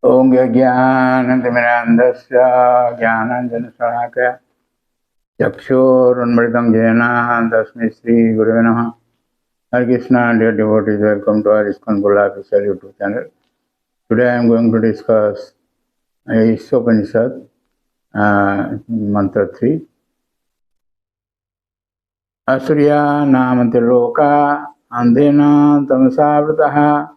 Om Jnanantimirandasya Jnananjana Chakshurunmritam Jena Tasmai Shri Gurave Namaha. Hare Krishna, dear devotees, welcome to our ISKCON official YouTube channel. Today I am going to discuss Isopanisad, Mantra 3. Asurya namante loka andena tamasavritah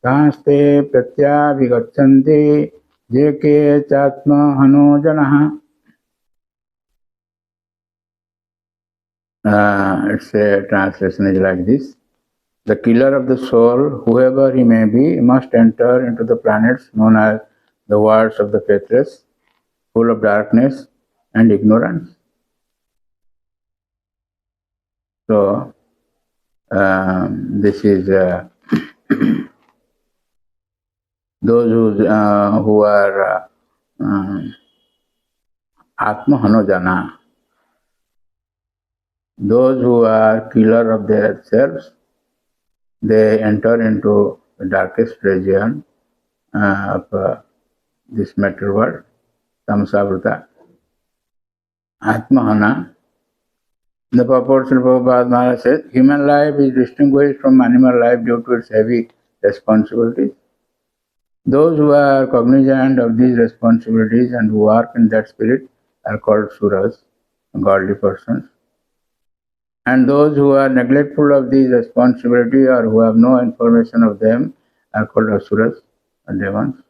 Taste pratya vigachanti jeke chatma hano janaha. Its a translation is like this. The killer of the soul, whoever he may be, must enter into the planets known as the worlds of the faithless, full of darkness and ignorance. So, this is those who are Atma Hanojana, those who are killer of their selves, they enter into the darkest region of this material world, Tamsavrita. Atmahana. The purport of Prabhupada Maharaj says, human life is distinguished from animal life due to its heavy responsibilities. Those who are cognizant of these responsibilities and who work in that spirit are called suras, godly persons. And those who are neglectful of these responsibilities or who have no information of them are called asuras or demons.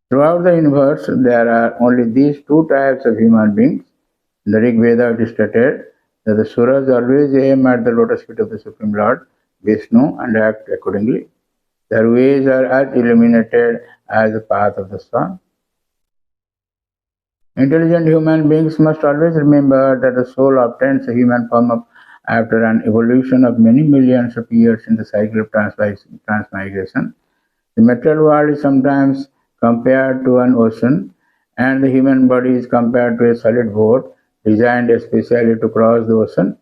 Throughout the universe, there are only these two types of human beings. In the Rig Veda, it is stated that the suras always aim at the lotus feet of the Supreme Lord, Vishnu, and act accordingly. Their ways are as illuminated as the path of the sun. Intelligent human beings must always remember that the soul obtains a human form after an evolution of many millions of years in the cycle of transmigration. The material world is sometimes compared to an ocean, and the human body is compared to a solid boat designed especially to cross the ocean.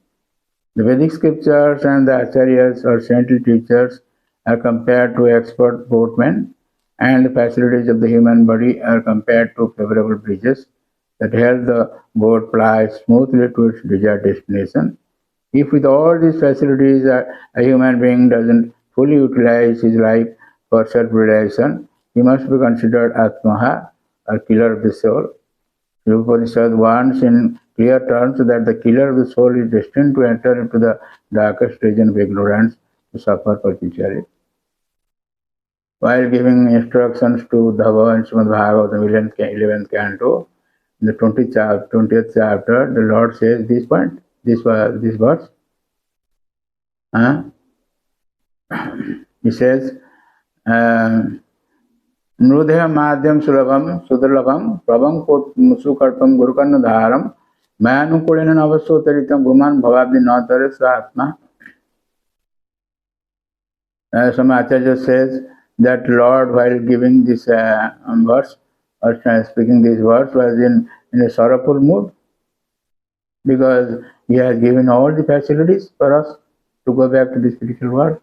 The Vedic scriptures and the acharyas or saintly teachers are compared to expert boatmen, and the facilities of the human body are compared to favorable bridges that help the boat ply smoothly to its desired destination. If with all these facilities a human being doesn't fully utilize his life for self-realization, he must be considered Atmaha, or killer of the soul. The Upanishad warns in clear terms that the killer of the soul is destined to enter into the darkest region of ignorance to suffer perpetually. While giving instructions to Dhava and Srimad Bhagavatam, 11th canto, in the 20th chapter, the Lord says this point, this verse. He says, Nrudhya madhyam sulabham sudurlabham prabham sukarpam gurukarna dharam mayanukulena navasotaritam guman bhavabdi natare svatma. Some Acharya says that Lord, while giving this verse, or speaking this verse, was in a sorrowful mood, because he has given all the facilities for us to go back to the spiritual world.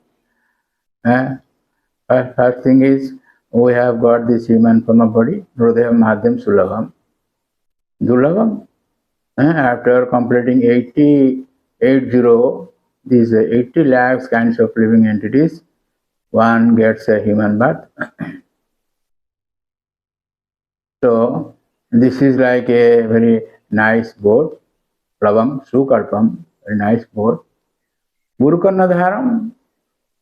First thing is, we have got this human form of body, Hridaya Madhyam Sulabham. Dulabham. After completing 80, these 80 lakhs kinds of living entities, one gets a human birth. So, this is like a very nice boat, Prabham, Sukarpam, very nice boat. Gurukarna Dharam,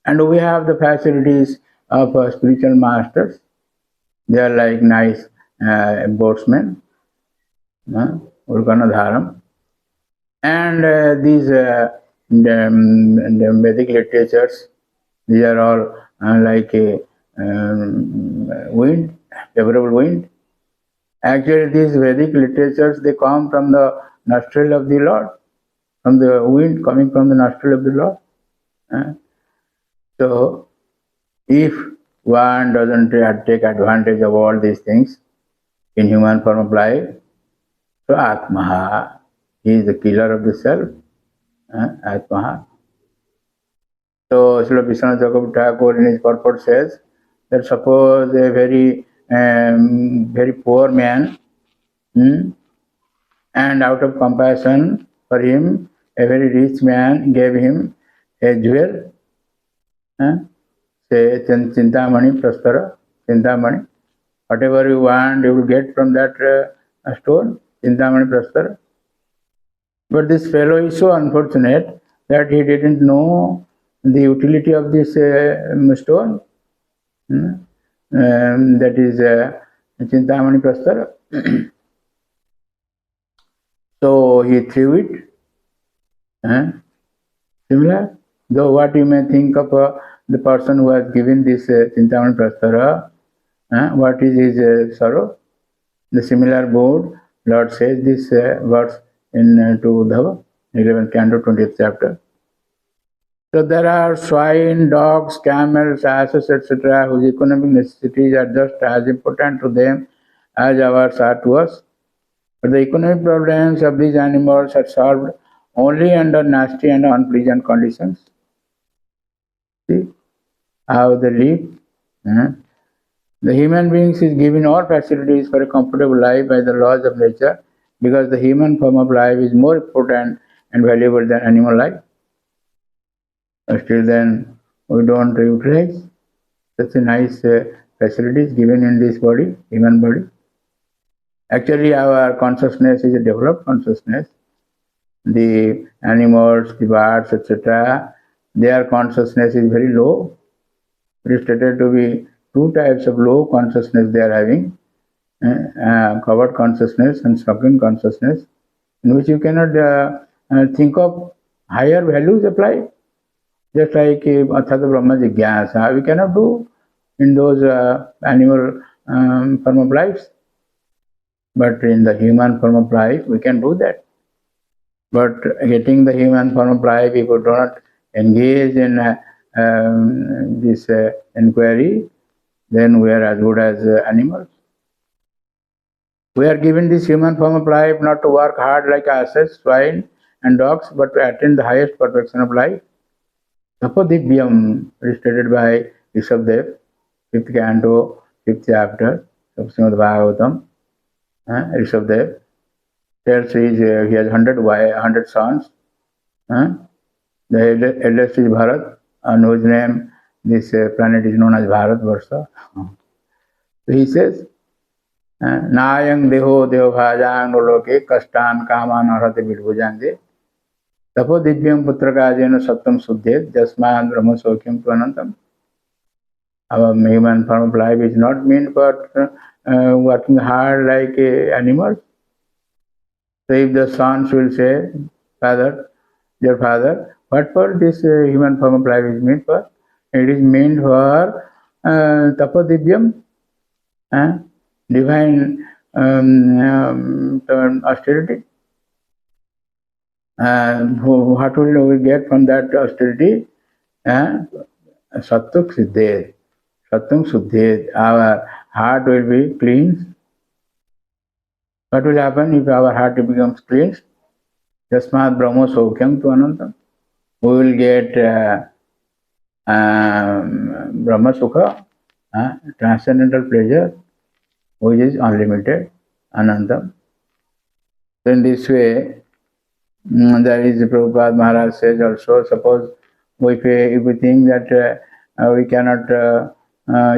and we have the facilities of spiritual masters. They are like nice boatsmen, Gurukarna Dharam. And these the Vedic literatures, these are all like a wind, favorable wind. Actually, these Vedic literatures, they come from the nostril of the Lord, from the wind coming from the nostril of the Lord. So, if one doesn't take advantage of all these things in human form of life, so Atmaha, he is the killer of the self. Atmaha. So, Srila Vishwanath Thakur in his purport says that suppose a very very poor man, and out of compassion for him, a very rich man gave him a jewel, say Chintamani Prastara, Chintamani. Whatever you want, you will get from that stone, Chintamani Prastara. But this fellow is so unfortunate that he didn't know the utility of this stone, that is Chintamani Prastara. So he threw it. Similar, though what you may think of the person who has given this Chintamani Prastara, what is his sorrow? The similar board, Lord says this verse in to Uddhava, 11th canto, 20th chapter. So there are swine, dogs, camels, asses, etc., whose economic necessities are just as important to them as ours are to us. But the economic problems of these animals are solved only under nasty and unpleasant conditions. See how they live. The human beings is given all facilities for a comfortable life by the laws of nature, because the human form of life is more important and valuable than animal life. Still then, we don't utilize such a nice facilities given in this body, human body. Actually, our consciousness is a developed consciousness. The animals, the birds, etc., their consciousness is very low. It is stated to be two types of low consciousness they are having, covered consciousness and sunken consciousness, in which you cannot think of higher values applied. Just like Athata Brahma Jigyasa, we cannot do in those animal form of lives. But in the human form of life, we can do that. But getting the human form of life, if we do not engage in this inquiry, then we are as good as animals. We are given this human form of life not to work hard like asses, swine and dogs, but to attain the highest perfection of life. Tapadivyam, stated by Rishabdev, 5th canto, 5th chapter of Srimad Bhagavatam. Rishabdev tells he has 100 sons. The eldest is Bharat, on whose name this planet is known as Bharat Varsha. So he says, Nayang deho bhajang noloke kastan kaman arhate vidbhujange tapo divyam putrakajena sattam suddhet jasman brahma sokyam tvanantam. Our human form of life is not meant for working hard like animals. So if the sons will say, Father, dear Father, what for this human form of life is meant for? It is meant for tapadivyam, divine austerity. What will we get from that austerity? Sattuk siddhet. Sattung suddhet. Our heart will be cleansed. What will happen if our heart becomes cleansed? Jasmat Brahmo Saukyam tu Anantam. We will get Brahma Sukha, transcendental pleasure, which is unlimited, Anantam. So in this way, there is Prabhupada Maharaj says also, suppose if we think that we cannot,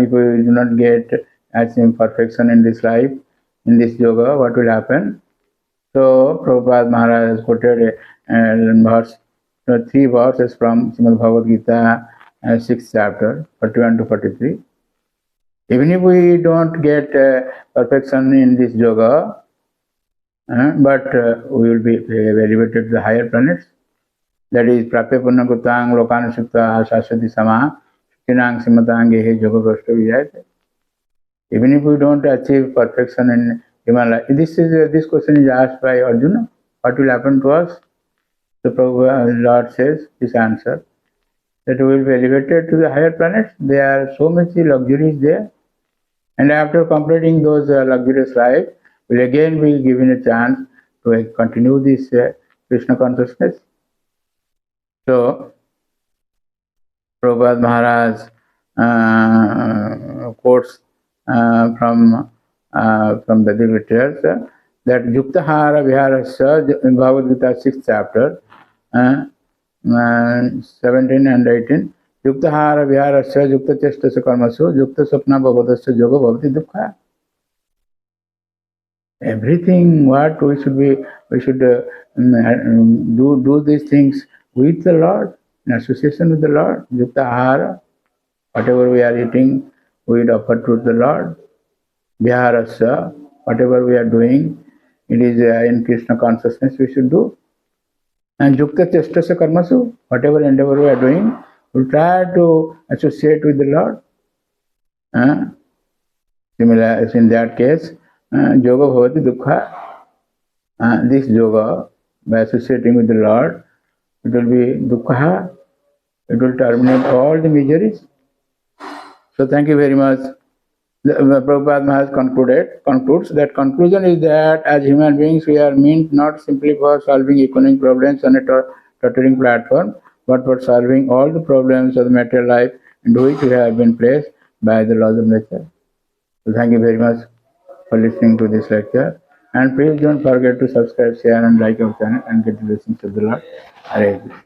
if we do not get achieve perfection in this life, in this yoga, what will happen? So Prabhupada Maharaj has quoted verse, 3 verses from Srimad Bhagavad Gita, 6th chapter, 41 to 43. Even if we don't get perfection in this yoga, but we will be elevated to the higher planets. That is, Prapya Punna Kutang Lokana Sukta Saswati Sama Shukinang Simatange Yoga Prashta Vijayate. Even if we don't achieve perfection in human life, this question is asked by Arjuna. What will happen to us? The Lord says this answer, that we will be elevated to the higher planets. There are so many luxuries there. And after completing those luxurious life, will again be given a chance to continue this Krishna consciousness. So, Prabhupada Maharaj quotes from Vedic literatures that Yuktahara Viharasya in Bhagavad Gita 6th chapter 17 and 18 Yuktahara Viharasya Yukta Chestasya Karmasu Yukta Sapna Bhavadasya Yoga Bhavati Dukkha. Everything what we should do these things with the Lord, in association with the Lord. Yukta Ahara, whatever we are eating, we offer to the Lord. Viharasya, whatever we are doing, it is in Krishna consciousness we should do. And Yukta Chestasya Karmasu, whatever endeavor we are doing, we try to associate with the Lord. Similar, in that case, yoga bhavati dukkha. This yoga, by associating with the Lord, it will be dukkha. It will terminate all the miseries. So thank you very much. Prabhupada Maharaj concludes that conclusion is that as human beings we are meant not simply for solving economic problems on a tottering platform, but for solving all the problems of the material life into which we have been placed by the laws of nature. So thank you very much for listening to this lecture. And please don't forget to subscribe, share and like our channel and get the blessings of the Lord. Hare Krishna.